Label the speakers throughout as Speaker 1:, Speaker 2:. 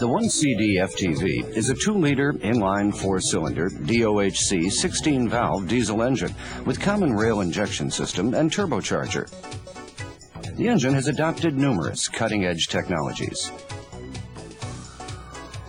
Speaker 1: The 1CD FTV is a 2-liter inline 4-cylinder DOHC 16-valve diesel engine with common rail injection system and turbocharger. The engine has adopted numerous cutting-edge technologies.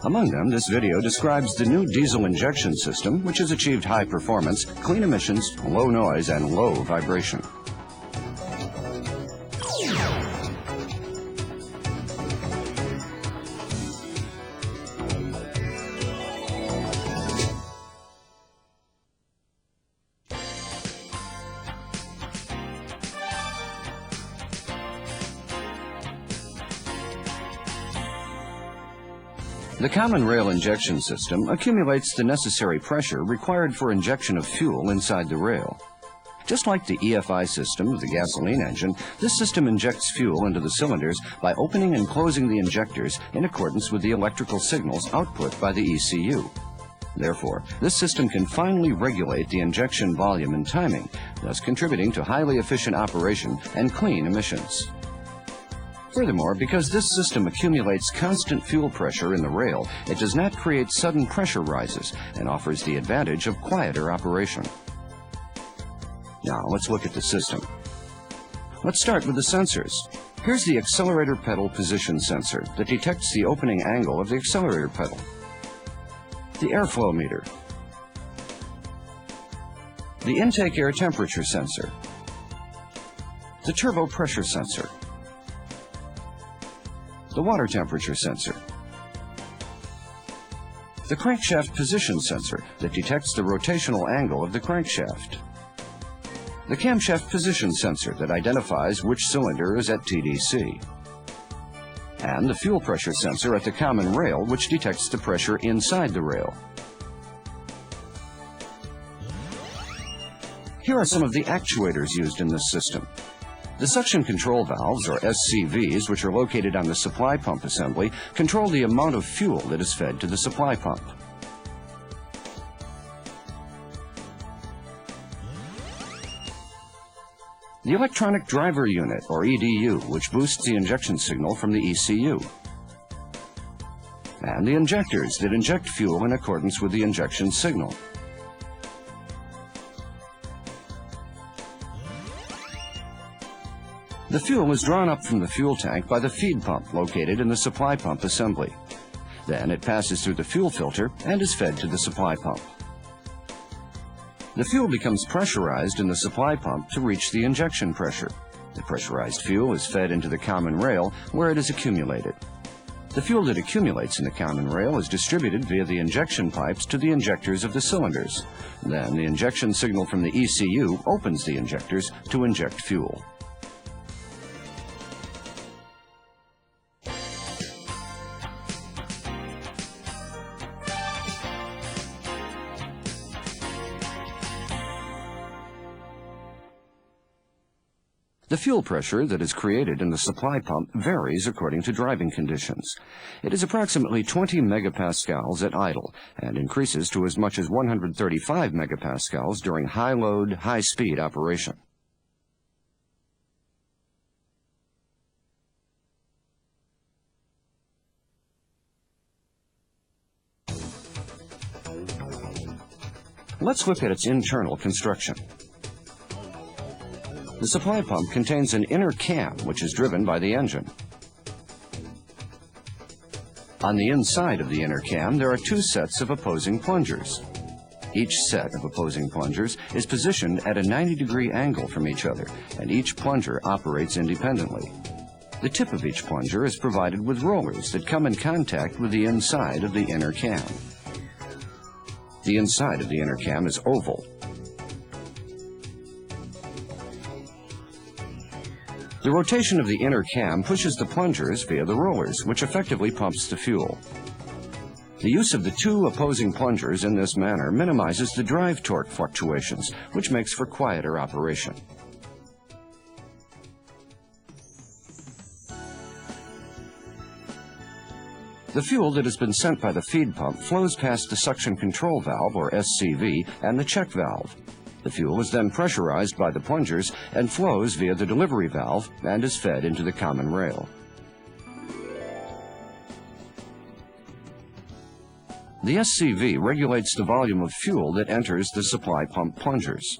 Speaker 1: Among them, this video describes the new diesel injection system, which has achieved high performance, clean emissions, low noise, and low vibration. The common rail injection system accumulates the necessary pressure required for injection of fuel inside the rail. Just like the EFI system of the gasoline engine, this system injects fuel into the cylinders by opening and closing the injectors in accordance with the electrical signals output by the ECU. Therefore, this system can finely regulate the injection volume and timing, thus contributing to highly efficient operation and clean emissions. Furthermore, because this system accumulates constant fuel pressure in the rail, it does not create sudden pressure rises and offers the advantage of quieter operation. Now, let's look at the system. Let's start with the sensors. Here's the accelerator pedal position sensor that detects the opening angle of the accelerator pedal. The airflow meter. The intake air temperature sensor. The turbo pressure sensor. The water temperature sensor. The crankshaft position sensor that detects the rotational angle of the crankshaft. The camshaft position sensor that identifies which cylinder is at TDC. And the fuel pressure sensor at the common rail, which detects the pressure inside the rail. Here are some of the actuators used in this system. The suction control valves, or SCVs, which are located on the supply pump assembly, control the amount of fuel that is fed to the supply pump. The electronic driver unit, or EDU, which boosts the injection signal from the ECU. And the injectors that inject fuel in accordance with the injection signal. The fuel is drawn up from the fuel tank by the feed pump located in the supply pump assembly. Then it passes through the fuel filter and is fed to the supply pump. The fuel becomes pressurized in the supply pump to reach the injection pressure. The pressurized fuel is fed into the common rail where it is accumulated. The fuel that accumulates in the common rail is distributed via the injection pipes to the injectors of the cylinders. Then the injection signal from the ECU opens the injectors to inject fuel. The fuel pressure that is created in the supply pump varies according to driving conditions. It is approximately 20 megapascals at idle and increases to as much as 135 megapascals during high-load, high-speed operation. Let's look at its internal construction. The supply pump contains an inner cam, which is driven by the engine. On the inside of the inner cam, there are 2 sets of opposing plungers. Each set of opposing plungers is positioned at a 90-degree angle from each other, and each plunger operates independently. The tip of each plunger is provided with rollers that come in contact with the inside of the inner cam. The inside of the inner cam is oval. The rotation of the inner cam pushes the plungers via the rollers, which effectively pumps the fuel. The use of the 2 opposing plungers in this manner minimizes the drive torque fluctuations, which makes for quieter operation. The fuel that has been sent by the feed pump flows past the suction control valve, or SCV, and the check valve. The fuel is then pressurized by the plungers and flows via the delivery valve and is fed into the common rail. The SCV regulates the volume of fuel that enters the supply pump plungers.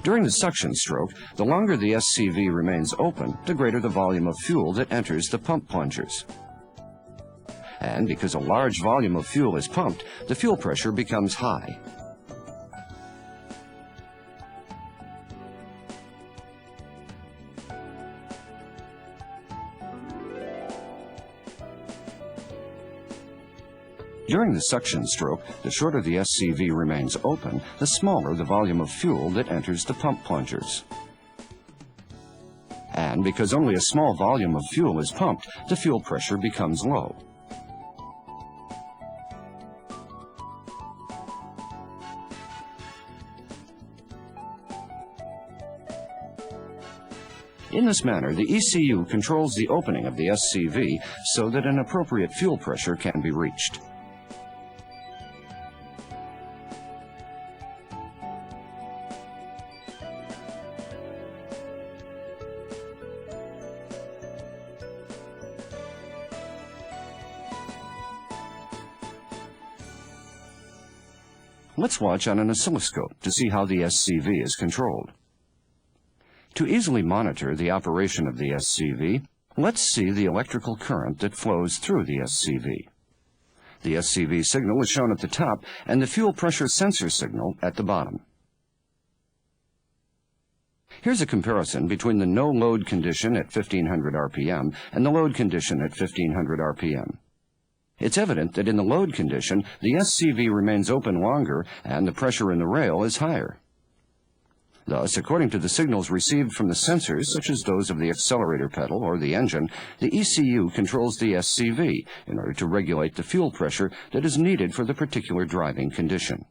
Speaker 1: During the suction stroke, the longer the SCV remains open, the greater the volume of fuel that enters the pump plungers. And because a large volume of fuel is pumped, the fuel pressure becomes high. During the suction stroke, the shorter the SCV remains open, the smaller the volume of fuel that enters the pump plungers. And because only a small volume of fuel is pumped, the fuel pressure becomes low. In this manner, the ECU controls the opening of the SCV so that an appropriate fuel pressure can be reached. Let's watch on an oscilloscope to see how the SCV is controlled. To easily monitor the operation of the SCV, let's see the electrical current that flows through the SCV. The SCV signal is shown at the top and the fuel pressure sensor signal at the bottom. Here's a comparison between the no-load condition at 1500 RPM and the load condition at 1500 RPM. It's evident that in the load condition, the SCV remains open longer and the pressure in the rail is higher. Thus, according to the signals received from the sensors, such as those of the accelerator pedal or the engine, the ECU controls the SCV in order to regulate the fuel pressure that is needed for the particular driving condition.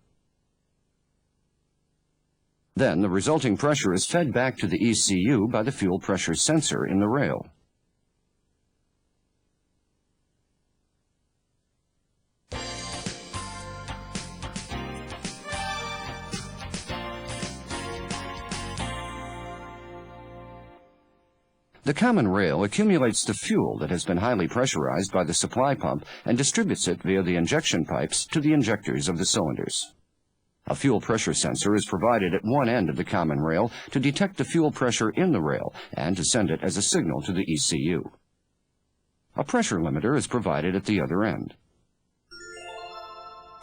Speaker 1: Then, the resulting pressure is fed back to the ECU by the fuel pressure sensor in the rail. The common rail accumulates the fuel that has been highly pressurized by the supply pump and distributes it via the injection pipes to the injectors of the cylinders. A fuel pressure sensor is provided at one end of the common rail to detect the fuel pressure in the rail and to send it as a signal to the ECU. A pressure limiter is provided at the other end,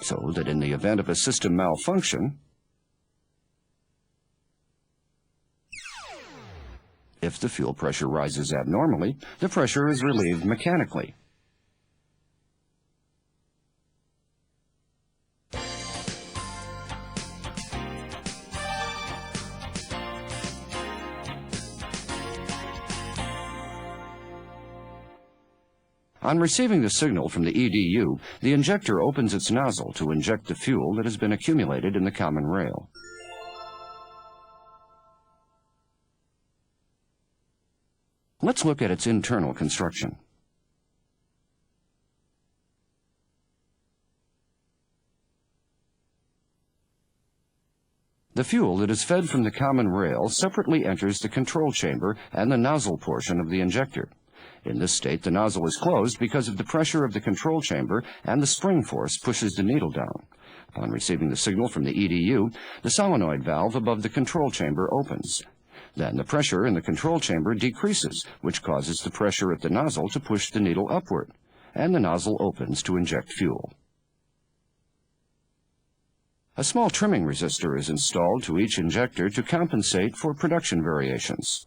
Speaker 1: so that in the event of a system malfunction, if the fuel pressure rises abnormally, the pressure is relieved mechanically. On receiving the signal from the EDU, the injector opens its nozzle to inject the fuel that has been accumulated in the common rail. Let's look at its internal construction. The fuel that is fed from the common rail separately enters the control chamber and the nozzle portion of the injector. In this state, the nozzle is closed because of the pressure of the control chamber and the spring force pushes the needle down. Upon receiving the signal from the EDU, the solenoid valve above the control chamber opens. Then the pressure in the control chamber decreases, which causes the pressure at the nozzle to push the needle upward, and the nozzle opens to inject fuel. A small trimming resistor is installed to each injector to compensate for production variations.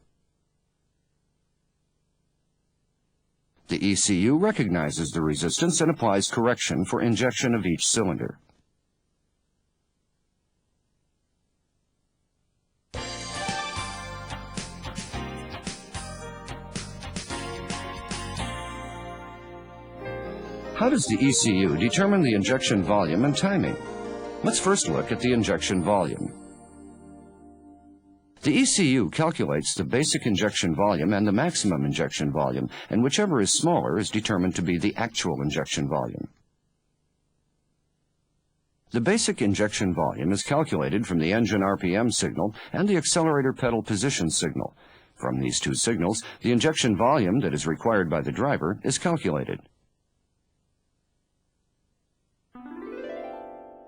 Speaker 1: The ECU recognizes the resistance and applies correction for injection of each cylinder. How does the ECU determine the injection volume and timing? Let's first look at the injection volume. The ECU calculates the basic injection volume and the maximum injection volume, and whichever is smaller is determined to be the actual injection volume. The basic injection volume is calculated from the engine RPM signal and the accelerator pedal position signal. From these two signals, the injection volume that is required by the driver is calculated.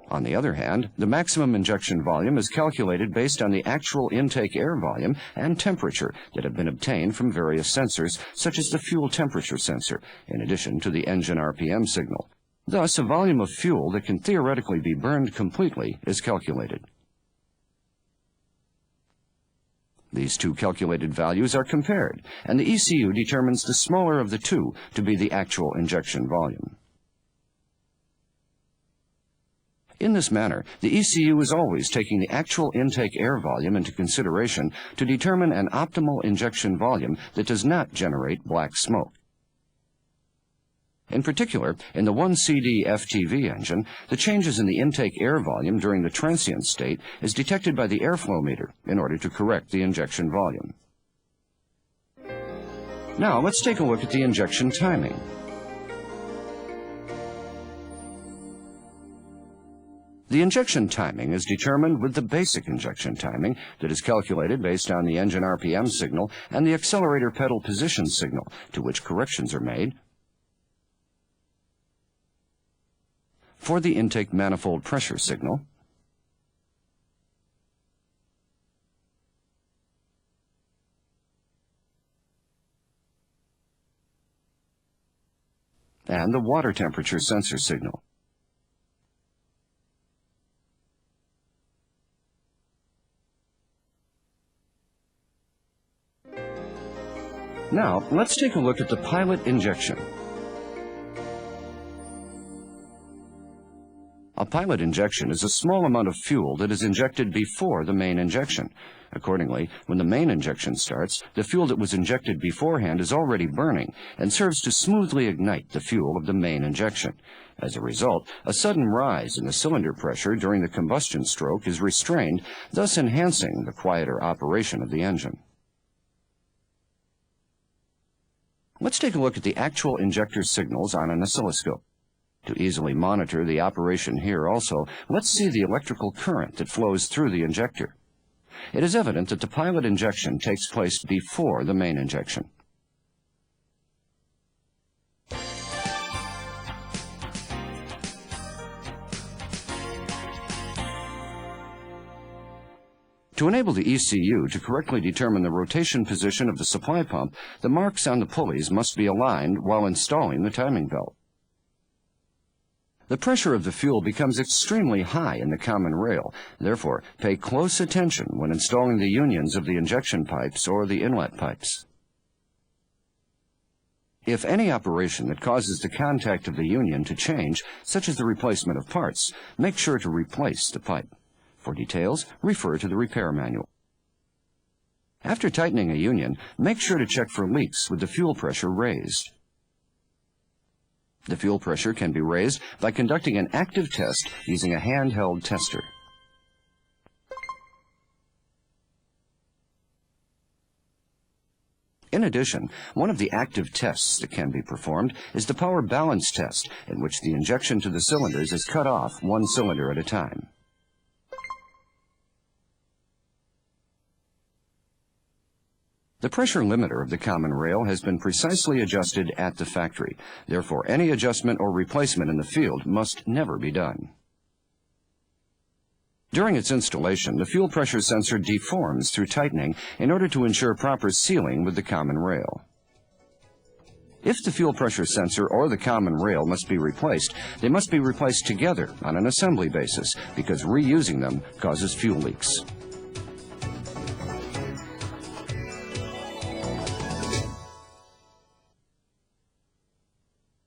Speaker 1: On the other hand, the maximum injection volume is calculated based on the actual intake air volume and temperature that have been obtained from various sensors, such as the fuel temperature sensor, in addition to the engine RPM signal. Thus, a volume of fuel that can theoretically be burned completely is calculated. These two calculated values are compared, and the ECU determines the smaller of the two to be the actual injection volume. In this manner, the ECU is always taking the actual intake air volume into consideration to determine an optimal injection volume that does not generate black smoke. In particular, in the 1CD FTV engine, the changes in the intake air volume during the transient state is detected by the airflow meter in order to correct the injection volume. Now, let's take a look at the injection timing. The injection timing is determined with the basic injection timing that is calculated based on the engine RPM signal and the accelerator pedal position signal, to which corrections are made. For the intake manifold pressure signal, and the water temperature sensor signal. Now, let's take a look at the pilot injection. A pilot injection is a small amount of fuel that is injected before the main injection. Accordingly, when the main injection starts, the fuel that was injected beforehand is already burning and serves to smoothly ignite the fuel of the main injection. As a result, a sudden rise in the cylinder pressure during the combustion stroke is restrained, thus enhancing the quieter operation of the engine. Let's take a look at the actual injector signals on an oscilloscope. To easily monitor the operation here also, let's see the electrical current that flows through the injector. It is evident that the pilot injection takes place before the main injection. To enable the ECU to correctly determine the rotation position of the supply pump, the marks on the pulleys must be aligned while installing the timing belt. The pressure of the fuel becomes extremely high in the common rail. Therefore, pay close attention when installing the unions of the injection pipes or the inlet pipes. If any operation that causes the contact of the union to change, such as the replacement of parts, make sure to replace the pipe. For details, refer to the repair manual. After tightening a union, make sure to check for leaks with the fuel pressure raised. The fuel pressure can be raised by conducting an active test using a handheld tester. In addition, one of the active tests that can be performed is the power balance test, in which the injection to the cylinders is cut off one cylinder at a time. The pressure limiter of the common rail has been precisely adjusted at the factory. Therefore, any adjustment or replacement in the field must never be done. During its installation, the fuel pressure sensor deforms through tightening in order to ensure proper sealing with the common rail. If the fuel pressure sensor or the common rail must be replaced, they must be replaced together on an assembly basis because reusing them causes fuel leaks.